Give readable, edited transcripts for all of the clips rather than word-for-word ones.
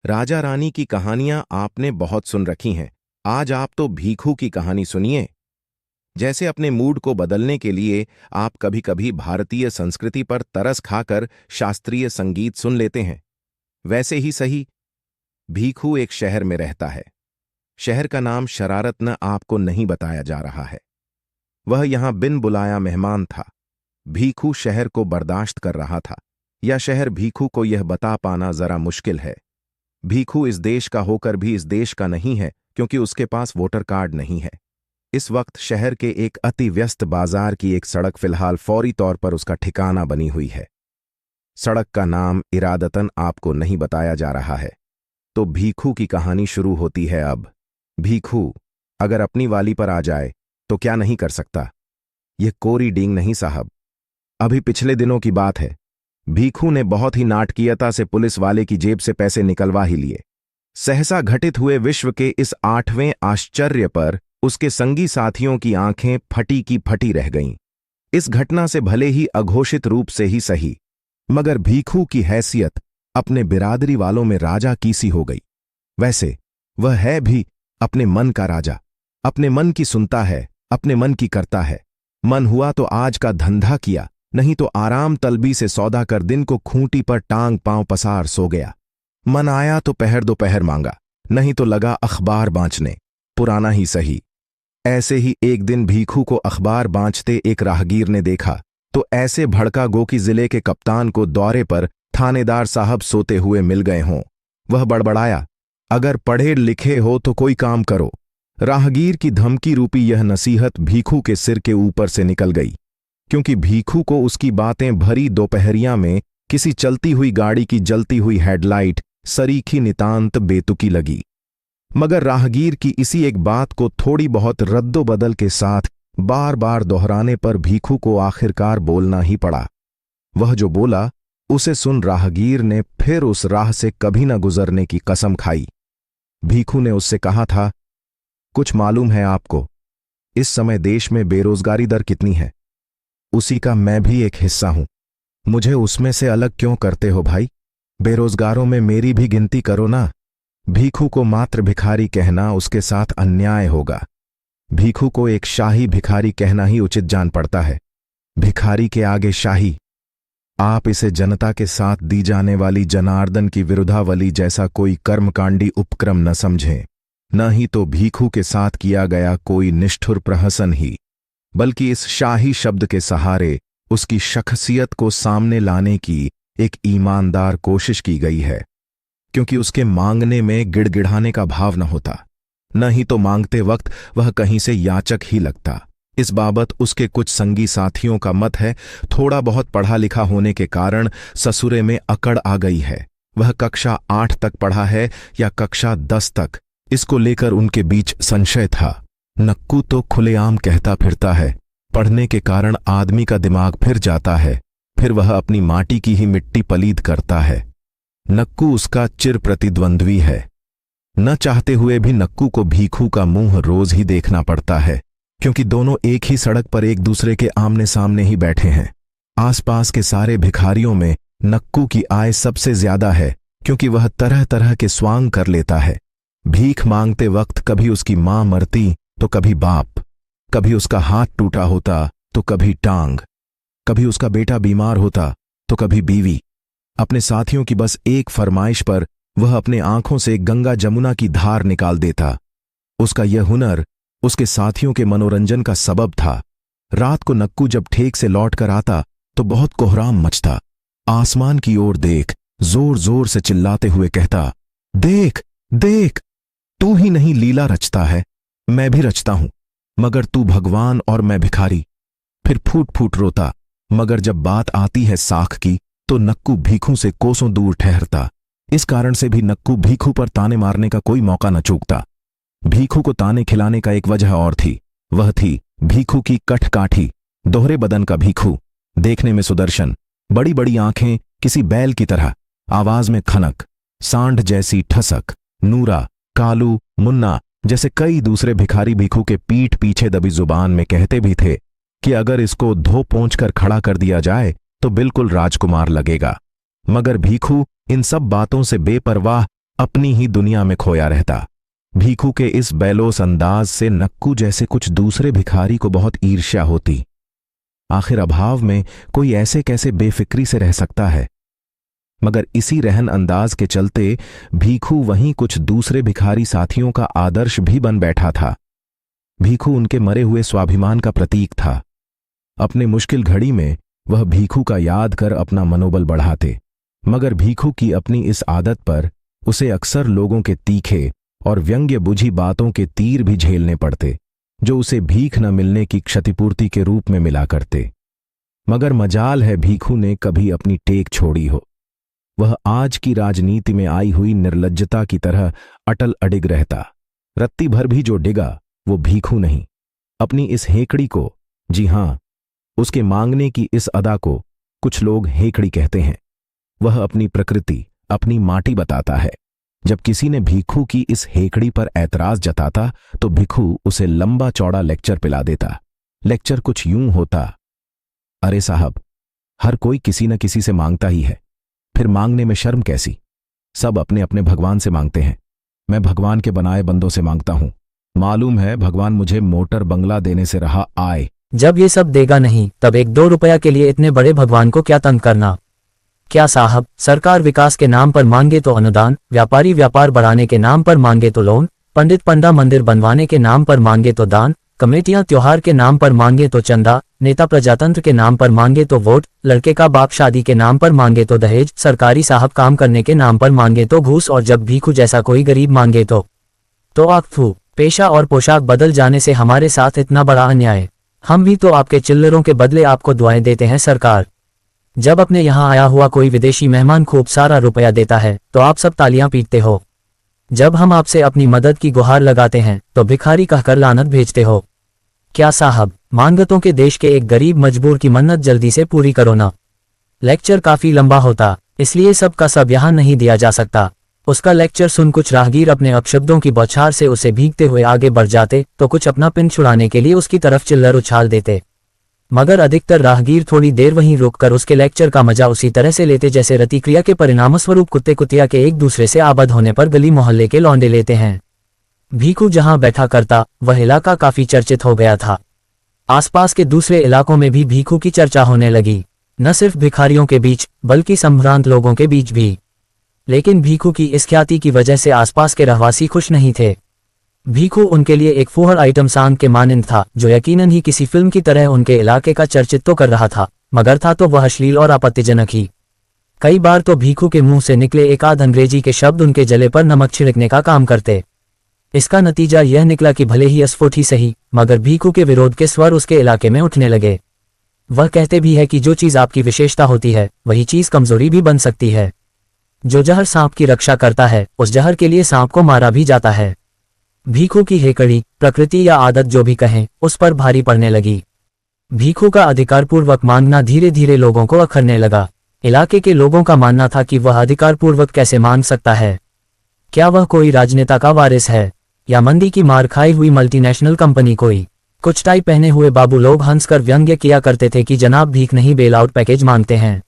राजा रानी की कहानियां आपने बहुत सुन रखी हैं। आज आप तो भीखू की कहानी सुनिए। जैसे अपने मूड को बदलने के लिए आप कभी कभी भारतीय संस्कृति पर तरस खाकर शास्त्रीय संगीत सुन लेते हैं, वैसे ही सही भीखू एक शहर में रहता है। शहर का नाम शरारत आपको नहीं बताया जा रहा है। वह यहां बिन बुलाया मेहमान था। भीखू शहर को बर्दाश्त कर रहा था, या शहर भीखू को यह बता पाना जरा मुश्किल है। भीखू इस देश का होकर भी इस देश का नहीं है, क्योंकि उसके पास वोटर कार्ड नहीं है। इस वक्त शहर के एक अति व्यस्त बाजार की एक सड़क फिलहाल फौरी तौर पर उसका ठिकाना बनी हुई है। सड़क का नाम इरादतन आपको नहीं बताया जा रहा है। तो भीखू की कहानी शुरू होती है अब। भीखू अगर अपनी वाली पर आ जाए तो क्या नहीं कर सकता। यह कोरी डींग नहीं साहब, अभी पिछले दिनों की बात है। भीखू ने बहुत ही नाटकीयता से पुलिस वाले की जेब से पैसे निकलवा ही लिए। सहसा घटित हुए विश्व के इस 8वें आश्चर्य पर उसके संगी साथियों की आंखें फटी की फटी रह गईं। इस घटना से भले ही अघोषित रूप से ही सही, मगर भीखू की हैसियत अपने बिरादरी वालों में राजा की सी हो गई। वैसे वह है भी अपने मन का राजा। अपने मन की सुनता है, अपने मन की करता है। मन हुआ तो आज का धंधा किया, नहीं तो आराम तलबी से सौदा कर दिन को खूंटी पर टांग पांव पसार सो गया। मन आया तो पहर दोपहर मांगा, नहीं तो लगा अखबार बांचने, पुराना ही सही। ऐसे ही एक दिन भीखू को अखबार बांचते एक राहगीर ने देखा, तो ऐसे भड़का गो कि जिले के कप्तान को दौरे पर थानेदार साहब सोते हुए मिल गए हों। वह बड़बड़ाया, अगर पढ़े लिखे हो तो कोई काम करो। राहगीर की धमकी रूपी यह नसीहत भीखू के सिर के ऊपर से निकल गई, क्योंकि भीखू को उसकी बातें भरी दोपहरिया में किसी चलती हुई गाड़ी की जलती हुई हेडलाइट सरीखी नितांत बेतुकी लगी। मगर राहगीर की इसी एक बात को थोड़ी बहुत रद्दोबदल के साथ बार बार दोहराने पर भीखू को आखिरकार बोलना ही पड़ा। वह जो बोला उसे सुन राहगीर ने फिर उस राह से कभी न गुजरने की कसम खाई। भीखू ने उससे कहा था, कुछ मालूम है आपको इस समय देश में बेरोजगारी दर कितनी है? उसी का मैं भी एक हिस्सा हूं। मुझे उसमें से अलग क्यों करते हो भाई? बेरोजगारों में मेरी भी गिनती करो ना। भीखू को मात्र भिखारी कहना उसके साथ अन्याय होगा। भीखू को एक शाही भिखारी कहना ही उचित जान पड़ता है। भिखारी के आगे शाही। आप इसे जनता के साथ दी जाने वाली जनार्दन की विरुद्धावली जैसा कोई कर्मकांडी उपक्रम न समझें, न ही तो भीखू के साथ किया गया कोई निष्ठुर प्रहसन ही, बल्कि इस शाही शब्द के सहारे उसकी शख्सियत को सामने लाने की एक ईमानदार कोशिश की गई है। क्योंकि उसके मांगने में गिड़गिड़ाने का भाव न होता, न ही तो मांगते वक्त वह कहीं से याचक ही लगता। इस बाबत उसके कुछ संगी साथियों का मत है, थोड़ा बहुत पढ़ा लिखा होने के कारण ससुरे में अकड़ आ गई है। वह कक्षा 8 तक पढ़ा है या कक्षा 10 तक, इसको लेकर उनके बीच संशय था। नक्कू तो खुलेआम कहता फिरता है, पढ़ने के कारण आदमी का दिमाग फिर जाता है, फिर वह अपनी माटी की ही मिट्टी पलीद करता है। नक्कू उसका चिर प्रतिद्वंद्वी है। न चाहते हुए भी नक्कू को भीखू का मुंह रोज ही देखना पड़ता है, क्योंकि दोनों एक ही सड़क पर एक दूसरे के आमने सामने ही बैठे हैं। आसपास के सारे भिखारियों में नक्कू की आय सबसे ज्यादा है, क्योंकि वह तरह तरह के स्वांग कर लेता है। भीख मांगते वक्त कभी उसकी मां मरती तो कभी बाप, कभी उसका हाथ टूटा होता तो कभी टांग, कभी उसका बेटा बीमार होता तो कभी बीवी। अपने साथियों की बस एक फरमाइश पर वह अपने आंखों से गंगा जमुना की धार निकाल देता। उसका यह हुनर उसके साथियों के मनोरंजन का सबब था। रात को नक्कू जब ठेक से लौट कर आता तो बहुत कोहराम मचता। आसमान की ओर देख जोर जोर से चिल्लाते हुए कहता, देख देख, तू ही नहीं लीला रचता है, मैं भी रचता हूं, मगर तू भगवान और मैं भिखारी। फिर फूट फूट रोता, मगर जब बात आती है साख की तो नक्कू भीखू से कोसों दूर ठहरता। इस कारण से भी नक्कू भीखू पर ताने मारने का कोई मौका न चूकता। भीखू को ताने खिलाने का एक वजह और थी, वह थी भीखू की कठकाठी, दोहरे बदन का भीखू, देखने में सुदर्शन, बड़ी बड़ी आंखें किसी बैल की तरह, आवाज में खनक, सांड जैसी ठसक। नूरा, कालू, मुन्ना जैसे कई दूसरे भिखारी भीखू के पीठ पीछे दबी जुबान में कहते भी थे कि अगर इसको धो पोंछ कर खड़ा कर दिया जाए तो बिल्कुल राजकुमार लगेगा। मगर भीखू इन सब बातों से बेपरवाह अपनी ही दुनिया में खोया रहता। भीखू के इस बेलोस अंदाज से नक्कू जैसे कुछ दूसरे भिखारी को बहुत ईर्ष्या होती। आखिर अभाव में कोई ऐसे कैसे बेफिक्री से रह सकता है। मगर इसी रहन अंदाज के चलते भीखू वहीं कुछ दूसरे भिखारी साथियों का आदर्श भी बन बैठा था। भीखू उनके मरे हुए स्वाभिमान का प्रतीक था। अपने मुश्किल घड़ी में वह भीखू का याद कर अपना मनोबल बढ़ाते। मगर भीखू की अपनी इस आदत पर उसे अक्सर लोगों के तीखे और व्यंग्य बुझी बातों के तीर भी झेलने पड़ते, जो उसे भीख न मिलने की क्षतिपूर्ति के रूप में मिला करते। मगर मजाल है भीखू ने कभी अपनी टेक छोड़ी हो। वह आज की राजनीति में आई हुई निर्लज्जता की तरह अटल अडिग रहता। रत्ती भर भी जो डिगा वो भीखू नहीं, अपनी इस हेकड़ी को, जी हां, उसके मांगने की इस अदा को कुछ लोग हेकड़ी कहते हैं। वह अपनी प्रकृति, अपनी माटी बताता है। जब किसी ने भीखू की इस हेकड़ी पर ऐतराज जताता तो भिखू उसे लंबा चौड़ा लेक्चर पिला देता। लेक्चर कुछ यूं होता, अरे साहब, हर कोई किसी न किसी से मांगता ही है, फिर मांगने में शर्म कैसी? सब अपने अपने भगवान से मांगते हैं, मैं भगवान के बनाए बंदों से मांगता हूं। मालूम है भगवान मुझे मोटर बंगला देने से रहा आए। जब ये सब देगा नहीं तब 1-2 रुपया के लिए इतने बड़े भगवान को क्या तंग करना? क्या साहब, सरकार विकास के नाम पर मांगे तो अनुदान, व्यापारी व्यापार बढ़ाने के नाम पर मांगे तो लोन, पंडित पंडा मंदिर बनवाने के नाम पर मांगे तो दान, कमेटियां त्योहार के नाम पर मांगे तो चंदा, नेता प्रजातंत्र के नाम पर मांगे तो वोट, लड़के का बाप शादी के नाम पर मांगे तो दहेज, सरकारी साहब काम करने के नाम पर मांगे तो घूस, और जब भीखू जैसा कोई गरीब मांगे तो आखफू। पेशा और पोशाक बदल जाने से हमारे साथ इतना बड़ा अन्याय। हम भी तो आपके चिल्लरों के बदले आपको दुआएं देते हैं सरकार। जब अपने यहाँ आया हुआ कोई विदेशी मेहमान खूब सारा रुपया देता है तो आप सब तालियां पीटते हो। जब हम आपसे अपनी मदद की गुहार लगाते हैं तो भिखारी कहकर लानत भेजते हो। क्या साहब, मांगतों के देश के एक गरीब मजबूर की मन्नत जल्दी से पूरी करो ना। लेक्चर काफी लंबा होता, इसलिए सब का सब यहाँ नहीं दिया जा सकता। उसका लेक्चर सुन कुछ राहगीर अपने अपशब्दों की बौछार से उसे भीगते हुए आगे बढ़ जाते तो कुछ अपना पिन छुड़ाने के लिए उसकी तरफ चिल्लर उछाल देते। मगर अधिकतर राहगीर थोड़ी देर वहीं रुककर उसके लेक्चर का मजा उसी तरह से लेते जैसे रतिक्रिया के परिणामस्वरूप कुत्ते कुतिया के एक दूसरे से आबद होने पर गली मोहल्ले के लौंडे लेते हैं। भीखू जहां बैठा करता वह इलाका काफी चर्चित हो गया था। आसपास के दूसरे इलाकों में भी भीखू की चर्चा होने लगी, न सिर्फ भिखारियों के बीच बल्कि संभ्रांत लोगों के बीच भी। लेकिन भीखू की इस ख्याति की वजह से आसपास के रहवासी खुश नहीं थे। भीखू उनके लिए एक फूहड़ आइटम सॉन्ग के मानंद था, जो यकीनन ही किसी फिल्म की तरह उनके इलाके का चर्चित तो कर रहा था, मगर था तो वह अश्लील और आपत्तिजनक ही। कई बार तो भीखू के मुंह से निकले एक आध अंग्रेजी के शब्द उनके जले पर नमक छिड़कने का काम करते। इसका नतीजा यह निकला कि भले ही अस्फुट ही सही, मगर भीखू के विरोध के स्वर उसके इलाके में उठने लगे। वह कहते भी है कि जो चीज आपकी विशेषता होती है वही चीज कमजोरी भी बन सकती है। जो जहर सांप की रक्षा करता है उस जहर के लिए सांप को मारा भी जाता है। भीखू की हेकड़ी, प्रकृति या आदत जो भी कहें, उस पर भारी पड़ने लगी। भीखू का अधिकारपूर्वक मांगना धीरे धीरे लोगों को अखरने लगा। इलाके के लोगों का मानना था कि वह अधिकारपूर्वक कैसे मांग सकता है। क्या वह कोई राजनेता का वारिस है या मंदी की मार खाई हुई मल्टीनेशनल कंपनी कोई? कुछ टाई पहने हुए बाबू लोग हंसकर व्यंग्य किया करते थे कि जनाब भीख नहीं बेल आउट पैकेज मांगते हैं।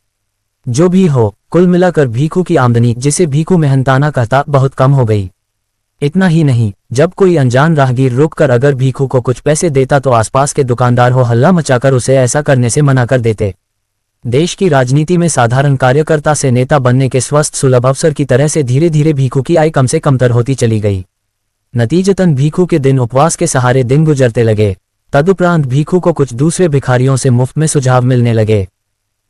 जो भी हो, कुल मिलाकर भीखू की आमदनी, जिसे भीखू मेहनताना कहता, बहुत कम हो गई। इतना ही नहीं, जब कोई अनजान राहगीर रुककर अगर भीखू को कुछ पैसे देता तो आसपास के दुकानदार हो हल्ला मचाकर उसे ऐसा करने से मना कर देते। देश की राजनीति में साधारण कार्यकर्ता से नेता बनने के स्वस्थ सुलभ अवसर की तरह से धीरे धीरे भीखू की आय कम से कमतर होती चली गई। नतीजतन भीखू के दिन उपवास के सहारे दिन गुजरते लगे। तदुपरांत भीखू को कुछ दूसरे भिखारियों से मुफ्त में सुझाव मिलने लगे,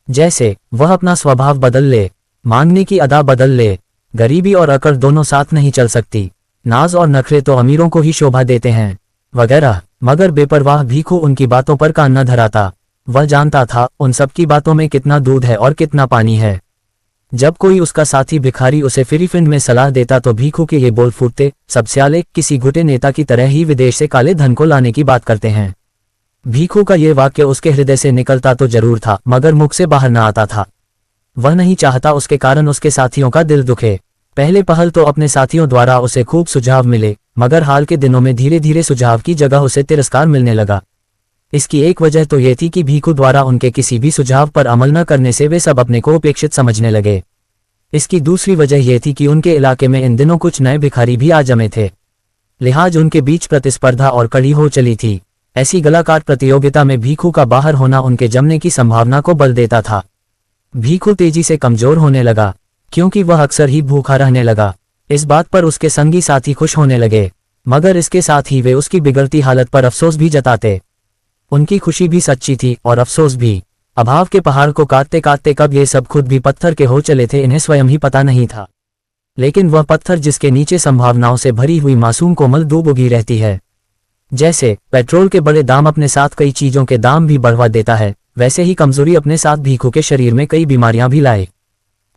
जैसे वह अपना स्वभाव बदल ले, मांगने की अदा बदल ले, गरीबी और अकड़ दोनों साथ नहीं चल सकती, नाज और नखरे तो अमीरों को ही शोभा देते हैं, वगैरह। मगर बेपरवाह भीखू उनकी बातों पर कान न धराता। वह जानता था उन सब की बातों में कितना दूध है और कितना पानी है। जब कोई उसका साथी भिखारी उसे फिरीफिंड में सलाह देता तो भीखू के ये बोल फूटते, सब स्याले किसी घुटे नेता की तरह ही विदेश से काले धन को लाने की बात करते हैं। भीखू का ये वाक्य उसके हृदय से निकलता तो जरूर था, मगर मुख से बाहर न आता था। वह नहीं चाहता उसके कारण उसके साथियों का दिल दुखे। पहले पहल तो अपने साथियों द्वारा उसे खूब सुझाव मिले, मगर हाल के दिनों में धीरे धीरे सुझाव की जगह उसे तिरस्कार मिलने लगा। इसकी एक वजह तो ये थी कि भीखू द्वारा उनके किसी भी सुझाव पर अमल न करने से वे सब अपने को उपेक्षित समझने लगे। इसकी दूसरी वजह यह थी कि उनके इलाके में इन दिनों कुछ नए भिखारी भी आ जमे थे, लिहाज उनके बीच प्रतिस्पर्धा और कड़ी हो चली थी। ऐसी गलाकाट प्रतियोगिता में भीखू का बाहर होना उनके जमने की संभावना को बल देता था। भीखू तेजी से कमजोर होने लगा, क्योंकि वह अक्सर ही भूखा रहने लगा। इस बात पर उसके संगी साथी खुश होने लगे, मगर इसके साथ ही वे उसकी बिगड़ती हालत पर अफसोस भी जताते। उनकी खुशी भी सच्ची थी और अफसोस भी। अभाव के पहाड़ को काटते काटते कब ये सब खुद भी पत्थर के हो चले थे, इन्हें स्वयं ही पता नहीं था। लेकिन वह पत्थर जिसके नीचे संभावनाओं से भरी हुई मासूम कोमल डूब उगी रहती है। जैसे पेट्रोल के बड़े दाम अपने साथ कई चीजों के दाम भी बढ़वा देता है, वैसे ही कमजोरी अपने साथ भीखू के शरीर में कई बीमारियां भी लाए।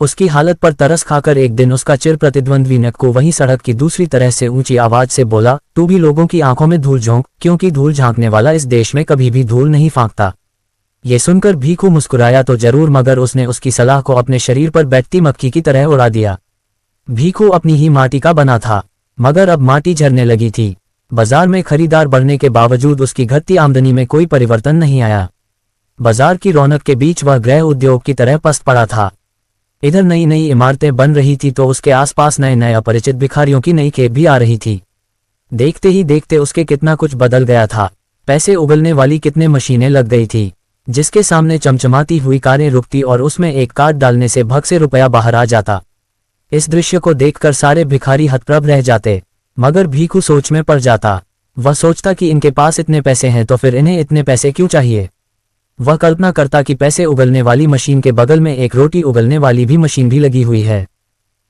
उसकी हालत पर तरस खाकर एक दिन उसका चिर प्रतिद्वंद्वी नक्कू वहीं सड़क की दूसरी तरह से ऊंची आवाज से बोला, तू भी लोगों की आंखों में धूल झोंक, क्योंकि धूल झांकने वाला इस देश में कभी भी धूल नहीं फांकता। ये सुनकर भीखू मुस्कुराया तो जरूर, मगर उसने उसकी सलाह को अपने शरीर पर बैठती मक्खी की तरह उड़ा दिया। भीखू अपनी ही माटी का बना था, मगर अब माटी झरने लगी थी। बाजार में खरीदार बढ़ने के बावजूद उसकी घटती आमदनी में कोई परिवर्तन नहीं आया। बाजार की रौनक के बीच वह गृह उद्योग की तरह पस्त पड़ा था। इधर नई नई इमारतें बन रही थी तो उसके आसपास नए नए अपरिचित भिखारियों की नई खेप भी आ रही थी। देखते ही देखते उसके कितना कुछ बदल गया था। पैसे उगलने वाली कितने मशीनें लग गई थी, जिसके सामने चमचमाती हुई कारें रुकती और उसमें एक कार्ड डालने से भग से रुपया बाहर आ जाता। इस दृश्य को देखकर सारे भिखारी हतप्रभ रह जाते, मगर भीखू सोच में पड़ जाता। वह सोचता कि इनके पास इतने पैसे हैं तो फिर इन्हें इतने पैसे क्यों चाहिए। वह कल्पना करता कि पैसे उगलने वाली मशीन के बगल में एक रोटी उगलने वाली भी मशीन भी लगी हुई है,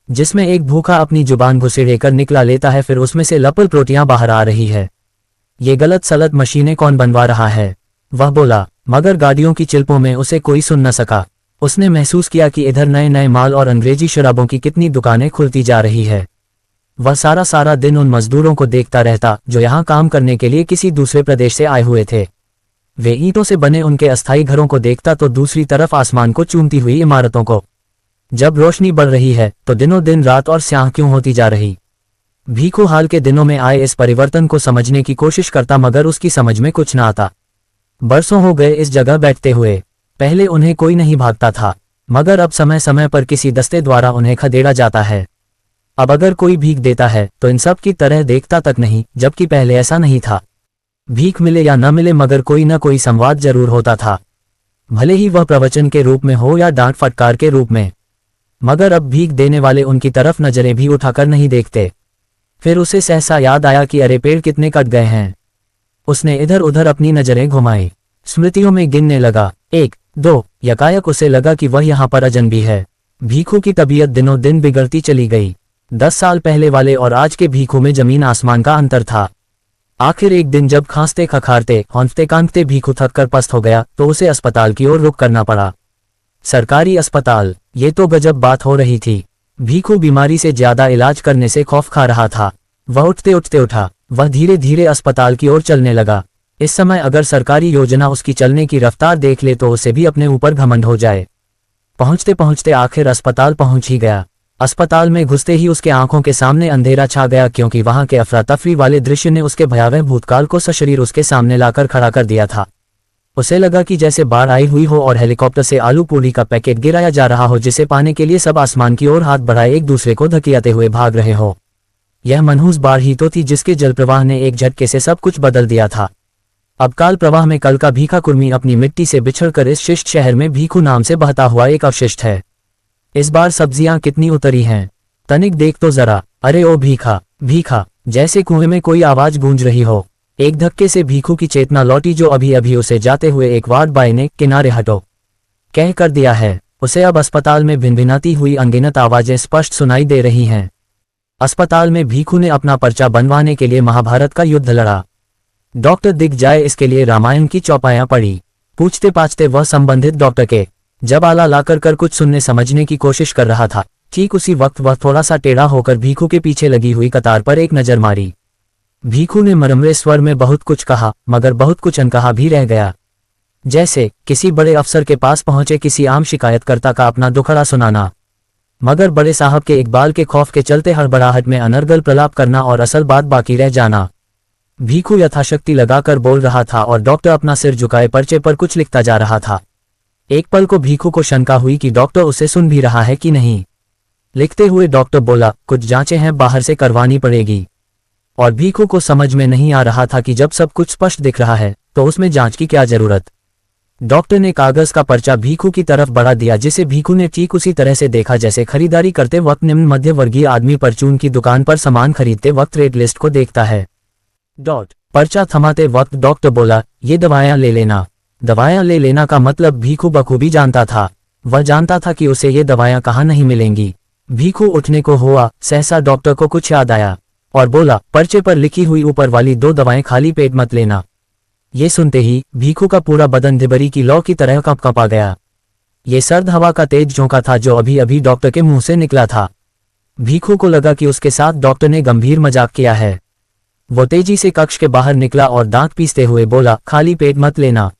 जिसमें एक भूखा अपनी जुबान घुसेड़कर निकला लेता है, फिर उसमें से लपल रोटियां बाहर आ रही है। ये गलत सलत मशीनें कौन बनवा रहा है, वह बोला, मगर गाड़ियों की चिल्पों में उसे कोई सुन न सका। उसने महसूस किया कि इधर नए नए माल और अंग्रेजी शराबों की कितनी दुकानें खुलती जा रही है। वह सारा दिन उन मजदूरों को देखता रहता जो यहाँ काम करने के लिए किसी दूसरे प्रदेश से आए हुए थे। वे ईंटों से बने उनके अस्थायी घरों को देखता तो दूसरी तरफ आसमान को चूमती हुई इमारतों को। जब रोशनी बढ़ रही है तो दिनों दिन रात और स्याह क्यों होती जा रही। भीखू हाल के दिनों में आए इस परिवर्तन को समझने की कोशिश करता, मगर उसकी समझ में कुछ न आता। बरसों हो गए इस जगह बैठते हुए। पहले उन्हें कोई नहीं भागता था, मगर अब समय समय पर किसी दस्ते द्वारा उन्हें खदेड़ा जाता है। अब अगर कोई भीख देता है तो इन सब की तरह देखता तक नहीं, जबकि पहले ऐसा नहीं था। भीख मिले या न मिले मगर कोई न कोई संवाद जरूर होता था, भले ही वह प्रवचन के रूप में हो या डांट फटकार के रूप में। मगर अब भीख देने वाले उनकी तरफ नजरें भी उठाकर नहीं देखते। फिर उसे सहसा याद आया कि अरे पेड़ कितने कट गए हैं। उसने इधर उधर अपनी नजरें घुमाई, स्मृतियों में गिनने लगा, 1, 2। यकायक उसे लगा कि वह यहाँ पर अजनबी है। भीखू की तबीयत दिनों दिन बिगड़ती चली गई। 10 साल पहले वाले और आज के भीखू में जमीन आसमान का अंतर था। आखिर एक दिन जब खांसते खखारते हौंफते कांपते भीखू थक कर पस्त हो गया तो उसे अस्पताल की ओर रुख करना पड़ा। सरकारी अस्पताल, ये तो गजब बात हो रही थी। भीखू बीमारी से ज्यादा इलाज करने से खौफ खा रहा था। वह उठते उठते उठा, वह धीरे धीरे अस्पताल की ओर चलने लगा। इस समय अगर सरकारी योजना उसकी चलने की रफ्तार देख ले तो उसे भी अपने ऊपर घमंड हो जाए। पहुंचते पहुंचते आखिर अस्पताल पहुंच ही गया। अस्पताल में घुसते ही उसके आंखों के सामने अंधेरा छा गया, क्योंकि वहां के अफरा तफरी वाले दृश्य ने उसके भयावह भूतकाल को सशरीर उसके सामने लाकर खड़ा कर दिया था। उसे लगा कि जैसे बाढ़ आई हुई हो और हेलीकॉप्टर से आलू पूरी का पैकेट गिराया जा रहा हो, जिसे पाने के लिए सब आसमान की ओर हाथ बढ़ाए एक दूसरे को धकियाते हुए भाग रहे हो। यह मनहूस बाढ़ ही तो थी जिसके जल प्रवाह ने एक झटके से सब कुछ बदल दिया था। अब काल प्रवाह में कल का भीखा कुर्मी अपनी मिट्टी से बिछड़कर इस शिष्ट शहर में भीखू नाम से बहता हुआ एक अवशिष्ट है। इस बार सब्जियां कितनी उतरी हैं, तनिक देख तो जरा। अरे ओ भीखा, भीखा, जैसे कुएं में कोई आवाज गूंज रही हो। एक धक्के से भीखू की चेतना लौटी, जो अभी अभी उसे जाते हुए एक वार्ड बॉय ने किनारे हटो कह कर दिया है। उसे अब अस्पताल में भिनभिनाती हुई अनगिनत आवाजें स्पष्ट सुनाई दे रही हैं। अस्पताल में भीखू ने अपना पर्चा बनवाने के लिए महाभारत का युद्ध लड़ा। डॉक्टर दिख जाए इसके लिए रामायण की चौपायां पड़ी। पूछते पाछते वह संबंधित डॉक्टर के जब आला लाकर कर कुछ सुनने समझने की कोशिश कर रहा था, ठीक उसी वक्त वह थोड़ा सा टेढ़ा होकर भीखू के पीछे लगी हुई कतार पर एक नजर मारी। भीखू ने मरमरे स्वर में बहुत कुछ कहा, मगर बहुत कुछ अनकहा भी रह गया। जैसे किसी बड़े अफसर के पास पहुंचे किसी आम शिकायतकर्ता का अपना दुखड़ा सुनाना, मगर बड़े साहब के इकबाल के खौफ के चलते हड़बड़ाहट में अनर्गल प्रलाप करना और असल बात बाकी रह जाना। भीखू यथाशक्ति लगाकर बोल रहा था और डॉक्टर अपना सिर झुकाए पर्चे पर कुछ लिखता जा रहा था। एक पल को भीखू को शंका हुई कि डॉक्टर उसे सुन भी रहा है कि नहीं। लिखते हुए डॉक्टर बोला, कुछ जांचें हैं, बाहर से करवानी पड़ेगी। और भीखू को समझ में नहीं आ रहा था कि जब सब कुछ स्पष्ट दिख रहा है तो उसमें जांच की क्या जरूरत। डॉक्टर ने कागज का पर्चा भीखू की तरफ बढ़ा दिया, जिसे भीखू ने ठीक उसी तरह से देखा जैसे खरीदारी करते वक्त निम्न मध्य वर्गीय आदमी परचून की दुकान पर सामान खरीदते वक्त रेट लिस्ट को देखता है। पर्चा थमाते वक्त डॉक्टर बोला, ये दवाएं ले लेना। दवाएं ले लेना का मतलब भीखू बखूबी जानता था। वह जानता था कि उसे ये दवाएं कहाँ नहीं मिलेंगी। भीखू उठने को हुआ, सहसा डॉक्टर को कुछ याद आया और बोला, पर्चे पर लिखी हुई ऊपर वाली 2 दवाएं खाली पेट मत लेना। ये सुनते ही भीखू का पूरा बदन ढिबरी की लौ की तरह कंपा गया। ये सर्द हवा का तेज झोंका था जो अभी अभी डॉक्टर के मुंह से निकला था। भीखू को लगा कि उसके साथ डॉक्टर ने गंभीर मजाक किया है। वो तेजी से कक्ष के बाहर निकला और दांत पीसते हुए बोला, खाली पेट मत लेना।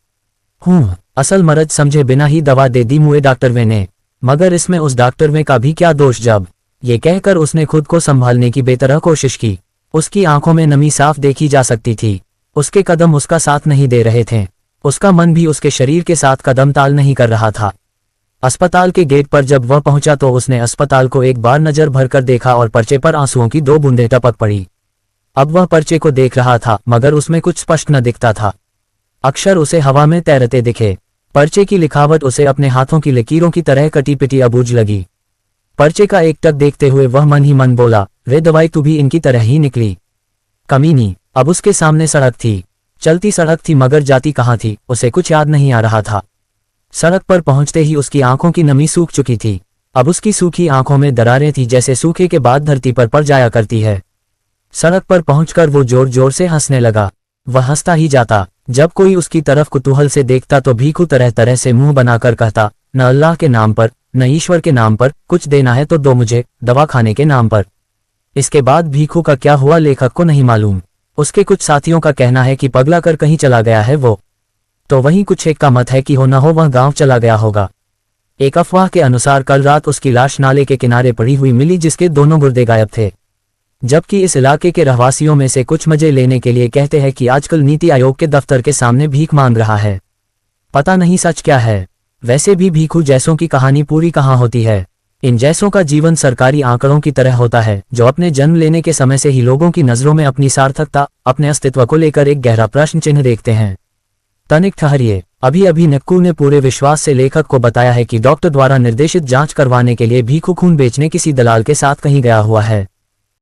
असल मर्ज समझे बिना ही दवा दे दी मुए डॉक्टरवे ने। मगर इसमें उस डॉक्टरवे का भी क्या दोष। जब ये कहकर उसने खुद को संभालने की बेतरह कोशिश की। उसकी आंखों में नमी साफ देखी जा सकती थी। उसके कदम उसका साथ नहीं दे रहे थे। उसका मन भी उसके शरीर के साथ कदम ताल नहीं कर रहा था। अस्पताल के गेट पर जब वह पहुंचा तो उसने अस्पताल को एक बार नजर भरकर देखा और पर्चे पर आंसुओं की 2 बूंदें टपक पड़ी। अब वह पर्चे को देख रहा था मगर उसमें कुछ स्पष्ट न दिखता था। अक्षर उसे हवा में तैरते दिखे। पर्चे की लिखावट उसे अपने हाथों की लकीरों की तरह कटी पिटी अबूझ लगी। पर्चे का एक टक देखते हुए वह मन ही मन बोला, वे दवाई तू भी इनकी तरह ही निकली, कमीनी। अब उसके सामने सड़क थी। चलती सड़क थी मगर जाती कहाँ थी उसे कुछ याद नहीं आ रहा था। सड़क पर पहुंचते ही उसकी आंखों की नमी सूख चुकी थी। अब उसकी सूखी आंखों में दरारें थी जैसे सूखे के बाद धरती पर पड़ जाया करती है। सड़क पर पहुंचकर वो जोर जोर से हंसने लगा। वह हंसता ही जाता। जब कोई उसकी तरफ कुतूहल से देखता तो भीखू तरह तरह से मुंह बनाकर कहता, न अल्लाह के नाम पर, न ईश्वर के नाम पर, कुछ देना है तो दो मुझे, दवा खाने के नाम पर। इसके बाद भीखू का क्या हुआ लेखक को नहीं मालूम। उसके कुछ साथियों का कहना है कि पगला कर कहीं चला गया है वो। तो वहीं कुछ एक का मत है कि हो न हो वह गांव चला गया होगा। एक अफवाह के अनुसार कल रात उसकी लाश नाले के किनारे पड़ी हुई मिली जिसके दोनों गुर्दे गायब थे। जबकि इस इलाके के रहवासियों में से कुछ मजे लेने के लिए कहते हैं कि आजकल नीति आयोग के दफ्तर के सामने भीख मांग रहा है। पता नहीं सच क्या है। वैसे भी भीखू जैसों की कहानी पूरी कहाँ होती है। इन जैसों का जीवन सरकारी आंकड़ों की तरह होता है जो अपने जन्म लेने के समय से ही लोगों की नजरों में अपनी सार्थकता, अपने अस्तित्व को लेकर एक गहरा प्रश्न चिन्ह देखते हैं। तनिक ठहरिए, अभी अभी नक्कू ने पूरे विश्वास से लेखक को बताया है कि डॉक्टर द्वारा निर्देशित जांच करवाने के लिए भीखू खून बेचने किसी दलाल के साथ कहीं गया हुआ है।